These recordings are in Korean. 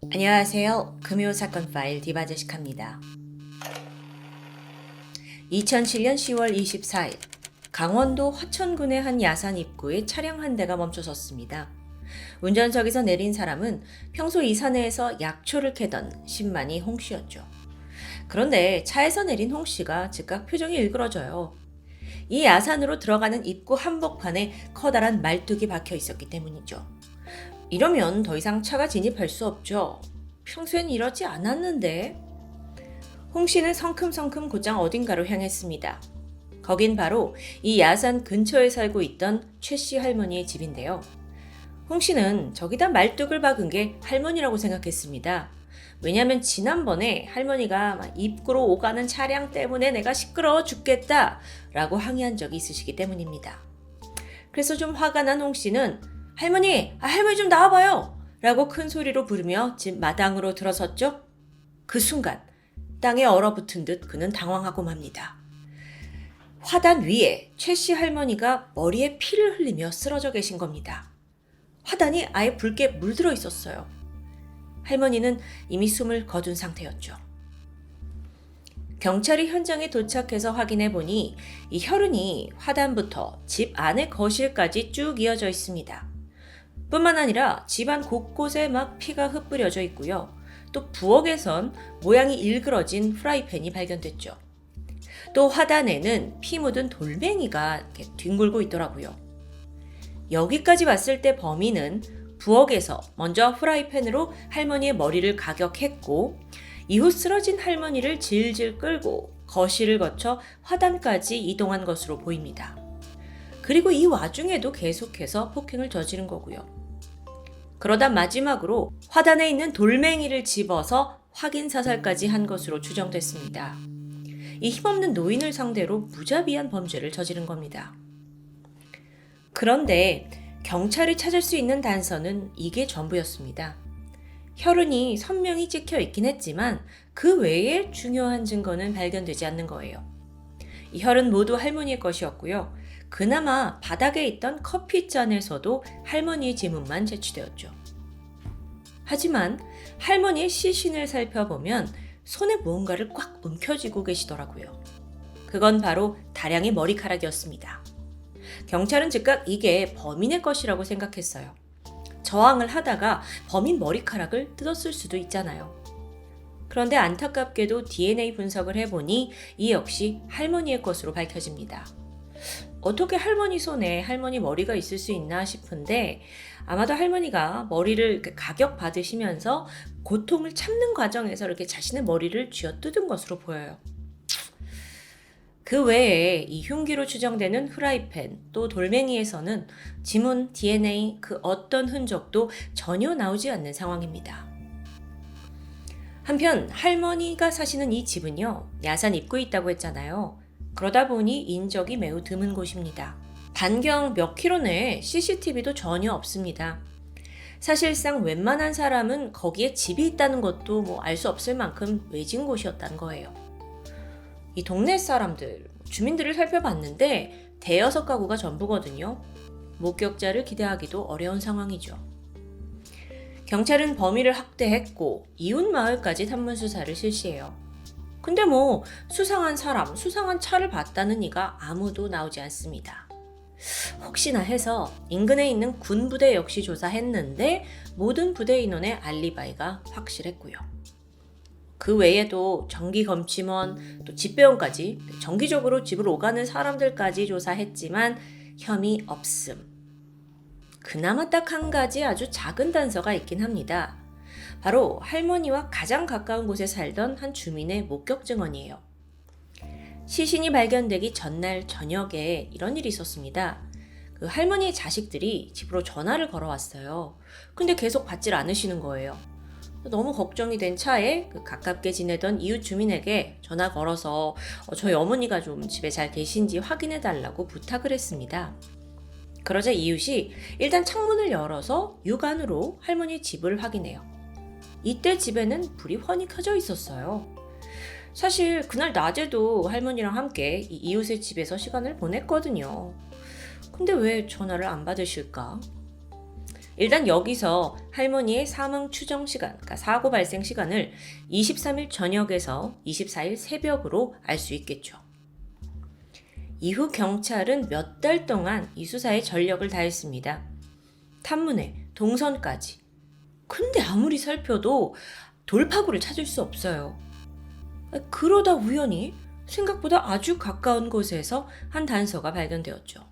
안녕하세요. 금요사건 파일 디바제식합니다. 2007년 10월 24일 강원도 화천군의 한 야산 입구에 차량 한 대가 멈춰섰습니다. 운전석에서 내린 사람은 평소 이 산에서 약초를 캐던 신만이 홍씨였죠. 그런데 차에서 내린 홍씨가 즉각 표정이 일그러져요. 이 야산으로 들어가는 입구 한복판에 커다란 말뚝이 박혀 있었기 때문이죠. 이러면 더 이상 차가 진입할 수 없죠. 평소엔 이러지 않았는데. 홍 씨는 성큼성큼 곧장 어딘가로 향했습니다. 거긴 바로 이 야산 근처에 살고 있던 최 씨 할머니의 집인데요. 홍 씨는 저기다 말뚝을 박은 게 할머니라고 생각했습니다. 왜냐하면 지난번에 할머니가 입구로 오가는 차량 때문에 내가 시끄러워 죽겠다 라고 항의한 적이 있으시기 때문입니다. 그래서 좀 화가 난 홍 씨는 할머니 좀 나와봐요! 라고 큰 소리로 부르며 집 마당으로 들어섰죠. 그 순간 땅에 얼어붙은 듯 그는 당황하고 맙니다. 화단 위에 최 씨 할머니가 머리에 피를 흘리며 쓰러져 계신 겁니다. 화단이 아예 붉게 물들어 있었어요. 할머니는 이미 숨을 거둔 상태였죠. 경찰이 현장에 도착해서 확인해 보니 이 혈흔이 화단부터 집 안의 거실까지 쭉 이어져 있습니다. 뿐만 아니라 집안 곳곳에 막 피가 흩뿌려져 있고요. 또 부엌에선 모양이 일그러진 프라이팬이 발견됐죠. 또 화단에는 피 묻은 돌멩이가 이렇게 뒹굴고 있더라고요. 여기까지 왔을 때 범인은 부엌에서 먼저 프라이팬으로 할머니의 머리를 가격했고 이후 쓰러진 할머니를 질질 끌고 거실을 거쳐 화단까지 이동한 것으로 보입니다. 그리고 이 와중에도 계속해서 폭행을 저지른 거고요. 그러다 마지막으로 화단에 있는 돌멩이를 집어서 확인 사살까지 한 것으로 추정됐습니다. 이 힘없는 노인을 상대로 무자비한 범죄를 저지른 겁니다. 그런데 경찰이 찾을 수 있는 단서는 이게 전부였습니다. 혈흔이 선명히 찍혀 있긴 했지만 그 외에 중요한 증거는 발견되지 않는 거예요. 이 혈은 모두 할머니의 것이었고요. 그나마 바닥에 있던 커피잔에서도 할머니의 지문만 채취되었죠. 하지만 할머니의 시신을 살펴보면 손에 무언가를 꽉 움켜쥐고 계시더라고요. 그건 바로 다량의 머리카락이었습니다. 경찰은 즉각 이게 범인의 것이라고 생각했어요. 저항을 하다가 범인 머리카락을 뜯었을 수도 있잖아요. 그런데 안타깝게도 DNA 분석을 해보니 이 역시 할머니의 것으로 밝혀집니다. 어떻게 할머니 손에 할머니 머리가 있을 수 있나 싶은데 아마도 할머니가 머리를 가격받으시면서 고통을 참는 과정에서 이렇게 자신의 머리를 쥐어뜯은 것으로 보여요. 그 외에 이 흉기로 추정되는 프라이팬 또 돌멩이에서는 지문, DNA 그 어떤 흔적도 전혀 나오지 않는 상황입니다. 한편 할머니가 사시는 이 집은요, 야산 입구에 있다고 했잖아요. 그러다 보니 인적이 매우 드문 곳입니다. 반경 몇 킬로 내에 CCTV도 전혀 없습니다. 사실상 웬만한 사람은 거기에 집이 있다는 것도 알 수 없을 만큼 외진 곳이었다는 거예요. 이 동네 사람들, 주민들을 살펴봤는데 대여섯 가구가 전부거든요. 목격자를 기대하기도 어려운 상황이죠. 경찰은 범인을 확대했고 이웃 마을까지 탐문 수사를 실시해요. 근데 수상한 사람, 수상한 차를 봤다는 이가 아무도 나오지 않습니다. 혹시나 해서 인근에 있는 군부대 역시 조사했는데 모든 부대 인원의 알리바이가 확실했고요. 그 외에도 정기검침원, 또 집배원까지 정기적으로 집을 오가는 사람들까지 조사했지만 혐의 없음. 그나마 딱 한 가지 아주 작은 단서가 있긴 합니다. 바로 할머니와 가장 가까운 곳에 살던 한 주민의 목격 증언이에요. 시신이 발견되기 전날 저녁에 이런 일이 있었습니다. 그 할머니의 자식들이 집으로 전화를 걸어왔어요. 근데 계속 받질 않으시는 거예요. 너무 걱정이 된 차에 가깝게 지내던 이웃 주민에게 전화 걸어서 저희 어머니가 좀 집에 잘 계신지 확인해 달라고 부탁을 했습니다. 그러자 이웃이 일단 창문을 열어서 육안으로 할머니 집을 확인해요. 이때 집에는 불이 훤히 켜져 있었어요. 사실 그날 낮에도 할머니랑 함께 이 이웃의 집에서 시간을 보냈거든요. 근데 왜 전화를 안 받으실까? 일단 여기서 할머니의 사망 추정 시간, 그러니까 사고 발생 시간을 23일 저녁에서 24일 새벽으로 알 수 있겠죠. 이후 경찰은 몇 달 동안 이 수사에 전력을 다했습니다. 탐문에 동선까지. 근데 아무리 살펴도 돌파구를 찾을 수 없어요. 그러다 우연히 생각보다 아주 가까운 곳에서 한 단서가 발견되었죠.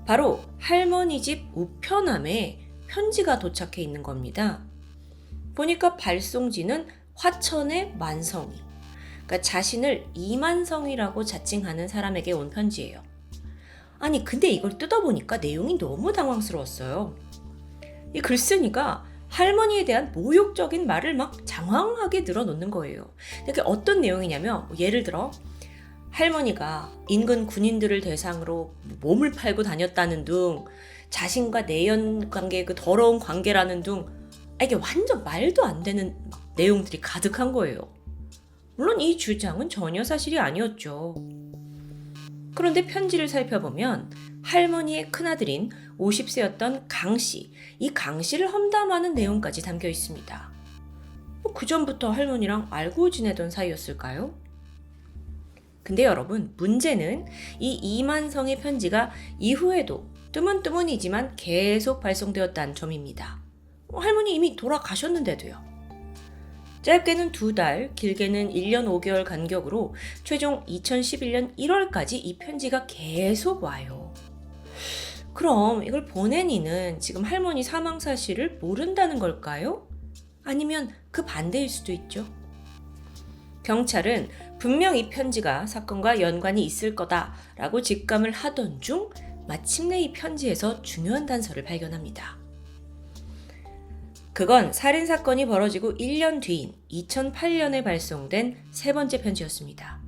바로 할머니 집 우편함에 편지가 도착해 있는 겁니다. 보니까 발송지는 화천의 만성이, 그러니까 자신을 이만성이라고 자칭하는 사람에게 온 편지예요. 아니 근데 이걸 뜯어보니까 내용이 너무 당황스러웠어요. 이 글쓴이가 할머니에 대한 모욕적인 말을 막 장황하게 늘어놓는 거예요. 그게 어떤 내용이냐면 예를 들어 할머니가 인근 군인들을 대상으로 몸을 팔고 다녔다는 등 자신과 내연 관계 그 더러운 관계라는 등 이게 완전 말도 안 되는 내용들이 가득한 거예요. 물론 이 주장은 전혀 사실이 아니었죠. 그런데 편지를 살펴보면 할머니의 큰아들인 50세였던 강씨, 이 강씨를 험담하는 내용까지 담겨 있습니다. 그전부터 할머니랑 알고 지내던 사이였을까요? 근데 여러분, 문제는 이 이만성의 편지가 이후에도 뜨문뜨문이지만 계속 발송되었다는 점입니다. 할머니 이미 돌아가셨는데도요. 짧게는 2달, 길게는 1년 5개월 간격으로 최종 2011년 1월까지 이 편지가 계속 와요. 그럼 이걸 보낸 이는 지금 할머니 사망 사실을 모른다는 걸까요? 아니면 그 반대일 수도 있죠. 경찰은 분명 이 편지가 사건과 연관이 있을 거다라고 직감을 하던 중 마침내 이 편지에서 중요한 단서를 발견합니다. 그건 살인사건이 벌어지고 1년 뒤인 2008년에 발송된 세 번째 편지였습니다.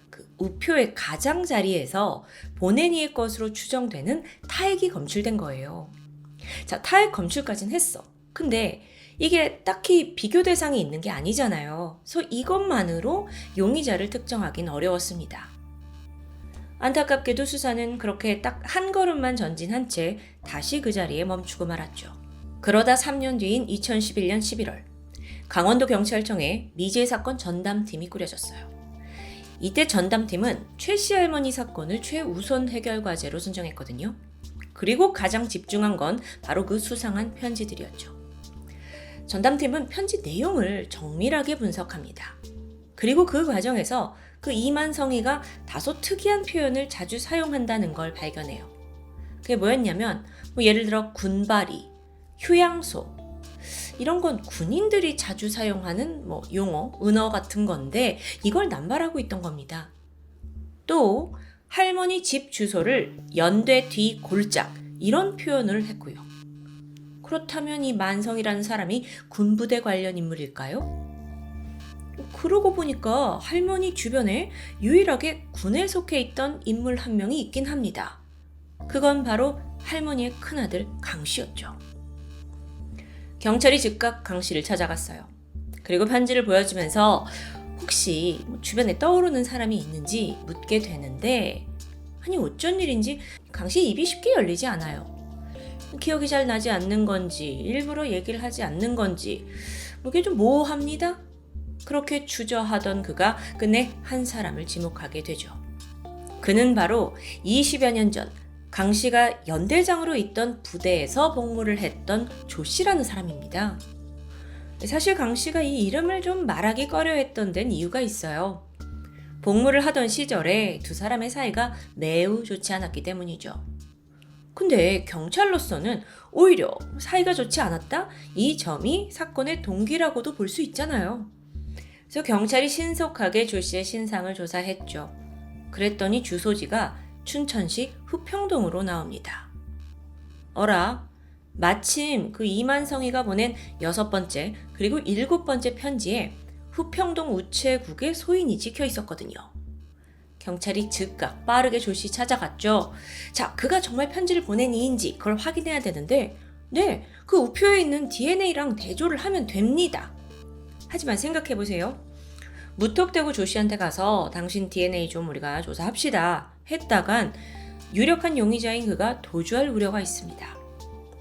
그 우표의 가장자리에서 보낸 이의 것으로 추정되는 타액이 검출된 거예요. 자, 타액 검출까지는 했어. 근데 이게 딱히 비교 대상이 있는 게 아니잖아요. 그래서 이것만으로 용의자를 특정하긴 어려웠습니다. 안타깝게도 수사는 그렇게 딱 한 걸음만 전진한 채 다시 그 자리에 멈추고 말았죠. 그러다 3년 뒤인 2011년 11월, 강원도 경찰청에 미제 사건 전담팀이 꾸려졌어요. 이때 전담팀은 최 씨 할머니 사건을 최우선 해결 과제로 선정했거든요. 그리고 가장 집중한 건 바로 그 수상한 편지들이었죠. 전담팀은 편지 내용을 정밀하게 분석합니다. 그리고 그 과정에서 그 이만성이가 다소 특이한 표현을 자주 사용한다는 걸 발견해요. 그게 뭐였냐면 예를 들어 군바리, 휴양소 이런 건 군인들이 자주 사용하는 용어, 은어 같은 건데 이걸 남발하고 있던 겁니다. 또 할머니 집 주소를 연대 뒤 골짝 이런 표현을 했고요. 그렇다면 이 만성이라는 사람이 군부대 관련 인물일까요? 그러고 보니까 할머니 주변에 유일하게 군에 속해 있던 인물 한 명이 있긴 합니다. 그건 바로 할머니의 큰아들 강씨였죠. 경찰이 즉각 강씨를 찾아갔어요. 그리고 편지를 보여주면서 혹시 주변에 떠오르는 사람이 있는지 묻게 되는데 아니 어쩐 일인지 강씨 입이 쉽게 열리지 않아요. 기억이 잘 나지 않는 건지 일부러 얘기를 하지 않는 건지 이게 좀 모호합니다. 그렇게 주저하던 그가 끝내 한 사람을 지목하게 되죠. 그는 바로 20여 년 전 강씨가 연대장으로 있던 부대에서 복무를 했던 조씨라는 사람입니다. 사실 강씨가 이 이름을 좀 말하기 꺼려했던 데는 이유가 있어요. 복무를 하던 시절에 두 사람의 사이가 매우 좋지 않았기 때문이죠. 근데 경찰로서는 오히려 사이가 좋지 않았다? 이 점이 사건의 동기라고도 볼 수 있잖아요. 그래서 경찰이 신속하게 조씨의 신상을 조사했죠. 그랬더니 주소지가 춘천시 후평동으로 나옵니다. 어라, 마침 그 이만성이가 보낸 6번째 그리고 7번째 편지에 후평동 우체국의 소인이 찍혀 있었거든요. 경찰이 즉각 빠르게 조씨 찾아갔죠. 자, 그가 정말 편지를 보낸 이인지 그걸 확인해야 되는데 네, 그 우표에 있는 DNA랑 대조를 하면 됩니다. 하지만 생각해보세요. 무턱대고 조씨한테 가서 당신 DNA 좀 우리가 조사합시다 했다간 유력한 용의자인 그가 도주할 우려가 있습니다.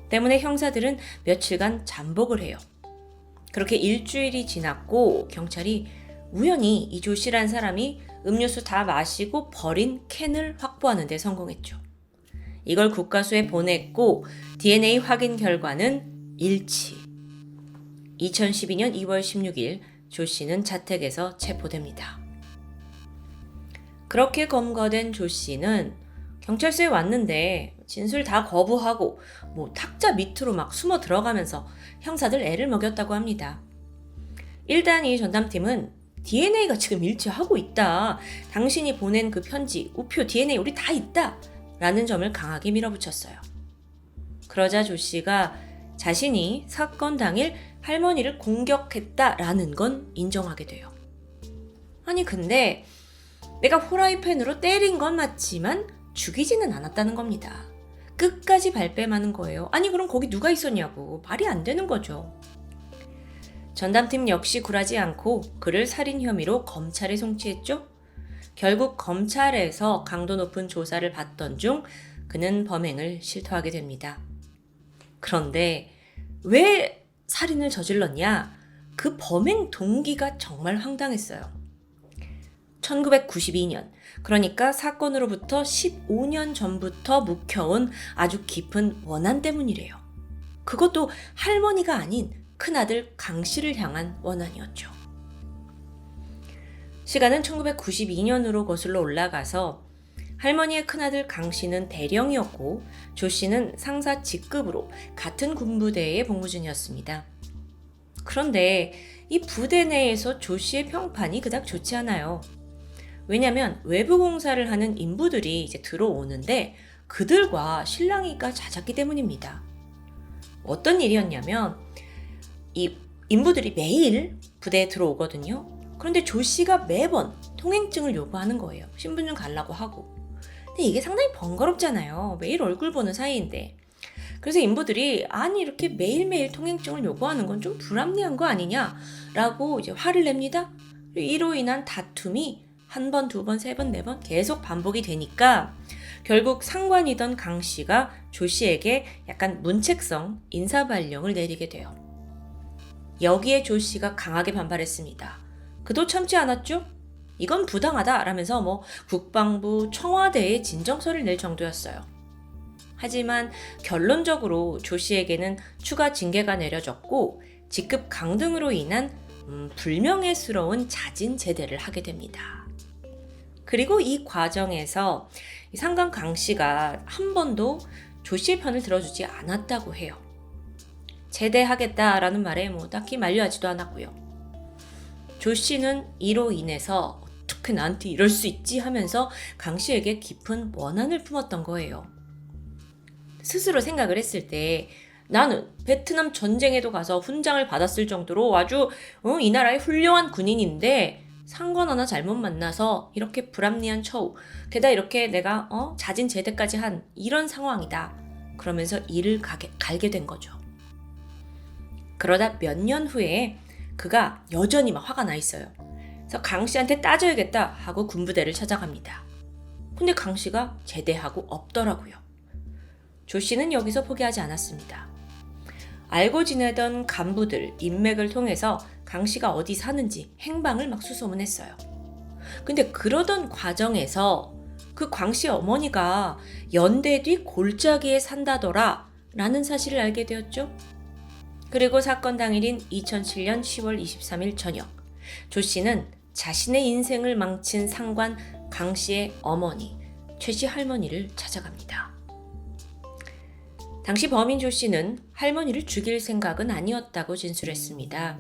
때문에 형사들은 며칠간 잠복을 해요. 그렇게 일주일이 지났고 경찰이 우연히 이 조 씨란 사람이 음료수 다 마시고 버린 캔을 확보하는 데 성공했죠. 이걸 국과수에 보냈고 DNA 확인 결과는 일치. 2012년 2월 16일 조 씨는 자택에서 체포됩니다. 그렇게 검거된 조 씨는 경찰서에 왔는데 진술 다 거부하고 탁자 밑으로 막 숨어 들어가면서 형사들 애를 먹였다고 합니다. 1단위 전담팀은 DNA가 지금 일치하고 있다. 당신이 보낸 그 편지, 우표, DNA 우리 다 있다. 라는 점을 강하게 밀어붙였어요. 그러자 조 씨가 자신이 사건 당일 할머니를 공격했다라는 건 인정하게 돼요. 아니 근데 내가 후라이팬으로 때린 건 맞지만 죽이지는 않았다는 겁니다. 끝까지 발뺌하는 거예요. 아니 그럼 거기 누가 있었냐고. 말이 안 되는 거죠. 전담팀 역시 굴하지 않고 그를 살인 혐의로 검찰에 송치했죠. 결국 검찰에서 강도 높은 조사를 받던 중 그는 범행을 실토하게 됩니다. 그런데 왜 살인을 저질렀냐? 그 범행 동기가 정말 황당했어요. 1992년, 그러니까 사건으로부터 15년 전부터 묵혀온 아주 깊은 원한 때문이래요. 그것도 할머니가 아닌 큰아들 강 씨를 향한 원한이었죠. 시간은 1992년으로 거슬러 올라가서 할머니의 큰아들 강 씨는 대령이었고 조 씨는 상사 직급으로 같은 군부대에 복무 중이었습니다. 그런데 이 부대 내에서 조 씨의 평판이 그닥 좋지 않아요. 왜냐하면 외부 공사를 하는 인부들이 이제 들어오는데 그들과 실랑이가 잦았기 때문입니다. 어떤 일이었냐면 이 인부들이 매일 부대에 들어오거든요. 그런데 조 씨가 매번 통행증을 요구하는 거예요. 신분증 달라고 하고. 근데 이게 상당히 번거롭잖아요. 매일 얼굴 보는 사이인데. 그래서 인부들이 아니 이렇게 매일매일 통행증을 요구하는 건 좀 불합리한 거 아니냐라고 이제 화를 냅니다. 이로 인한 다툼이 한 번, 두 번, 세 번, 네 번 계속 반복이 되니까 결국 상관이던 강 씨가 조 씨에게 약간 문책성 인사발령을 내리게 돼요. 여기에 조 씨가 강하게 반발했습니다. 그도 참지 않았죠? 이건 부당하다라면서 국방부, 청와대에 진정서를 낼 정도였어요. 하지만 결론적으로 조 씨에게는 추가 징계가 내려졌고 직급 강등으로 인한 불명예스러운 자진 제대를 하게 됩니다. 그리고 이 과정에서 상관 강 씨가 한 번도 조 씨의 편을 들어주지 않았다고 해요. 제대하겠다라는 말에 딱히 만류하지도 않았고요. 조 씨는 이로 인해서 어떻게 나한테 이럴 수 있지 하면서 강 씨에게 깊은 원한을 품었던 거예요. 스스로 생각을 했을 때 나는 베트남 전쟁에도 가서 훈장을 받았을 정도로 아주 이 나라의 훌륭한 군인인데 상관 하나 잘못 만나서 이렇게 불합리한 처우, 게다가 이렇게 내가 자진 제대까지 한 이런 상황이다. 그러면서 일을 갈게 된 거죠. 그러다 몇 년 후에 그가 여전히 막 화가 나 있어요. 그래서 강 씨한테 따져야겠다 하고 군부대를 찾아갑니다. 근데 강 씨가 제대하고 없더라고요. 조 씨는 여기서 포기하지 않았습니다. 알고 지내던 간부들, 인맥을 통해서 강 씨가 어디 사는지 행방을 막 수소문했어요. 근데 그러던 과정에서 그 광 씨 어머니가 연대 뒤 골짜기에 산다더라 라는 사실을 알게 되었죠. 그리고 사건 당일인 2007년 10월 23일 저녁, 조 씨는 자신의 인생을 망친 상관 강 씨의 어머니, 최 씨 할머니를 찾아갑니다. 당시 범인 조 씨는 할머니를 죽일 생각은 아니었다고 진술했습니다.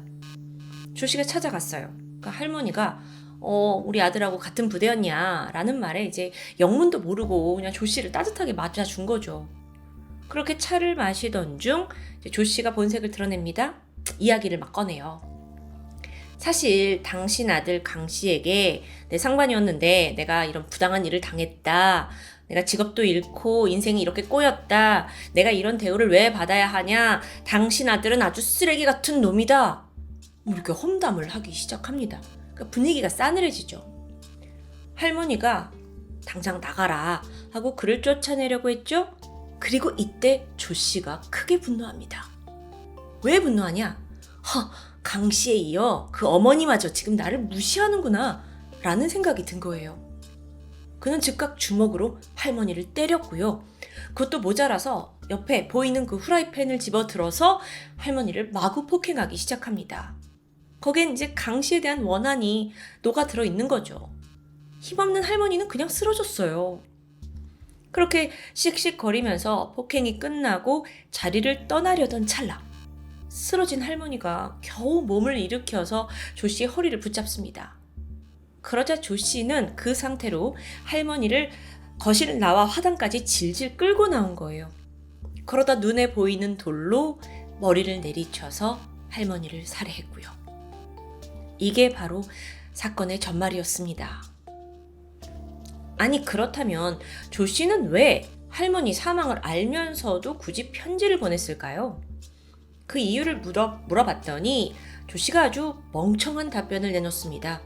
조 씨가 찾아갔어요. 그러니까 할머니가 우리 아들하고 같은 부대였냐 라는 말에 이제 영문도 모르고 그냥 조 씨를 따뜻하게 맞아준 거죠. 그렇게 차를 마시던 중 조 씨가 본색을 드러냅니다. 이야기를 막 꺼내요. 사실 당신 아들 강 씨에게 내 상관이었는데 내가 이런 부당한 일을 당했다. 내가 직업도 잃고 인생이 이렇게 꼬였다. 내가 이런 대우를 왜 받아야 하냐. 당신 아들은 아주 쓰레기 같은 놈이다. 이렇게 험담을 하기 시작합니다. 그러니까 분위기가 싸늘해지죠. 할머니가 당장 나가라 하고 그를 쫓아내려고 했죠. 그리고 이때 조 씨가 크게 분노합니다. 왜 분노하냐? 강 씨에 이어 그 어머니마저 지금 나를 무시하는구나 라는 생각이 든 거예요. 그는 즉각 주먹으로 할머니를 때렸고요. 그것도 모자라서 옆에 보이는 그 후라이팬을 집어들어서 할머니를 마구 폭행하기 시작합니다. 거기엔 이제 강 씨에 대한 원한이 녹아들어 있는 거죠. 힘없는 할머니는 그냥 쓰러졌어요. 그렇게 씩씩거리면서 폭행이 끝나고 자리를 떠나려던 찰나 쓰러진 할머니가 겨우 몸을 일으켜서 조 씨의 허리를 붙잡습니다. 그러자 조 씨는 그 상태로 할머니를 거실 나와 화단까지 질질 끌고 나온 거예요. 그러다 눈에 보이는 돌로 머리를 내리쳐서 할머니를 살해했고요. 이게 바로 사건의 전말이었습니다. 아니 그렇다면 조 씨는 왜 할머니 사망을 알면서도 굳이 편지를 보냈을까요? 그 이유를 물어봤더니 조 씨가 아주 멍청한 답변을 내놓습니다.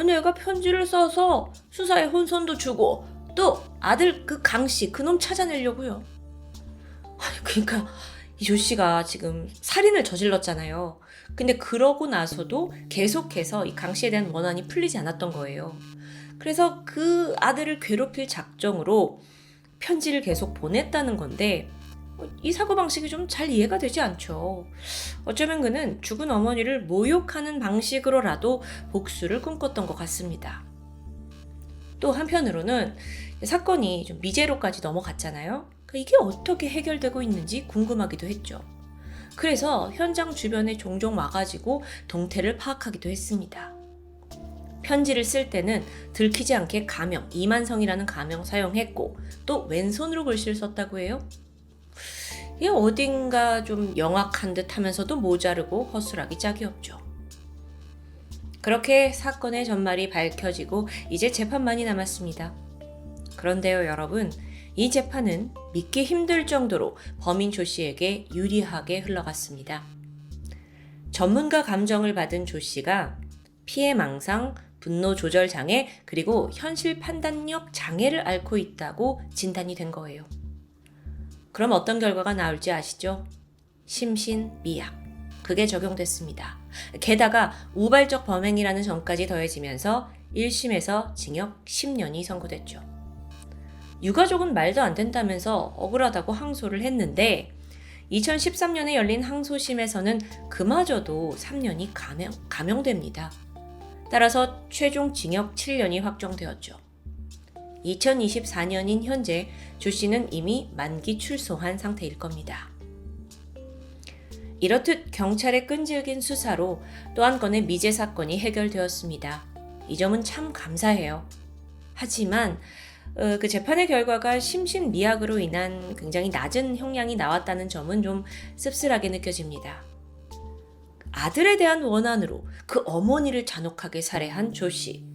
내가 편지를 써서 수사에 혼선도 주고 또 아들 그 강 씨 그놈 찾아내려고요. 그러니까 이 조 씨가 지금 살인을 저질렀잖아요. 근데 그러고 나서도 계속해서 이 강 씨에 대한 원한이 풀리지 않았던 거예요. 그래서 그 아들을 괴롭힐 작정으로 편지를 계속 보냈다는 건데 이 사고방식이 좀 잘 이해가 되지 않죠. 어쩌면 그는 죽은 어머니를 모욕하는 방식으로라도 복수를 꿈꿨던 것 같습니다. 또 한편으로는 사건이 좀 미제로까지 넘어갔잖아요. 이게 어떻게 해결되고 있는지 궁금하기도 했죠. 그래서 현장 주변에 종종 와가지고 동태를 파악하기도 했습니다. 편지를 쓸 때는 들키지 않게 가명, 이만성이라는 가명 사용했고 또 왼손으로 글씨를 썼다고 해요. 이게 어딘가 좀 영악한 듯 하면서도 모자르고 허술하기 짝이 없죠. 그렇게 사건의 전말이 밝혀지고 이제 재판만이 남았습니다. 그런데요 여러분, 이 재판은 믿기 힘들 정도로 범인 조 씨에게 유리하게 흘러갔습니다. 전문가 감정을 받은 조 씨가 피해망상, 분노 조절 장애, 그리고 현실 판단력 장애를 앓고 있다고 진단이 된 거예요. 그럼 어떤 결과가 나올지 아시죠? 심신미약. 그게 적용됐습니다. 게다가 우발적 범행이라는 점까지 더해지면서 1심에서 징역 10년이 선고됐죠. 유가족은 말도 안 된다면서 억울하다고 항소를 했는데 2013년에 열린 항소심에서는 그마저도 3년이 감형됩니다. 따라서 최종 징역 7년이 확정되었죠. 2024년인 현재 조 씨는 이미 만기 출소한 상태일 겁니다. 이렇듯 경찰의 끈질긴 수사로 또 한 건의 미제 사건이 해결되었습니다. 이 점은 참 감사해요. 하지만 그 재판의 결과가 심신미약으로 인한 굉장히 낮은 형량이 나왔다는 점은 좀 씁쓸하게 느껴집니다. 아들에 대한 원한으로 그 어머니를 잔혹하게 살해한 조 씨.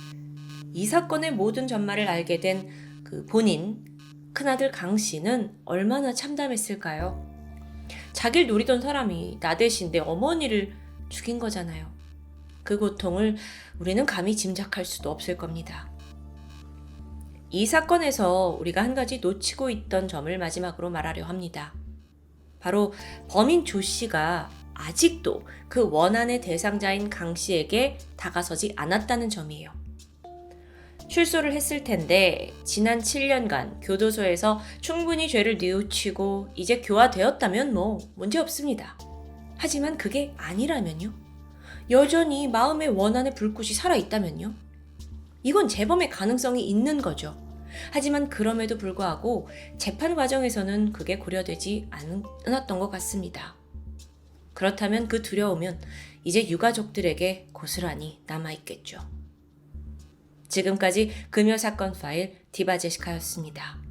이 사건의 모든 전말을 알게 된 그 본인, 큰아들 강 씨는 얼마나 참담했을까요? 자기를 노리던 사람이 나 대신 내 어머니를 죽인 거잖아요. 그 고통을 우리는 감히 짐작할 수도 없을 겁니다. 이 사건에서 우리가 한 가지 놓치고 있던 점을 마지막으로 말하려 합니다. 바로 범인 조 씨가 아직도 그 원한의 대상자인 강 씨에게 다가서지 않았다는 점이에요. 출소를 했을 텐데 지난 7년간 교도소에서 충분히 죄를 뉘우치고 이제 교화되었다면 문제 없습니다. 하지만 그게 아니라면요? 여전히 마음의 원한의 불꽃이 살아있다면요? 이건 재범의 가능성이 있는 거죠. 하지만 그럼에도 불구하고 재판 과정에서는 그게 고려되지 않았던 것 같습니다. 그렇다면 그 두려움은 이제 유가족들에게 고스란히 남아있겠죠. 지금까지 금요 사건 파일 디바제시카였습니다.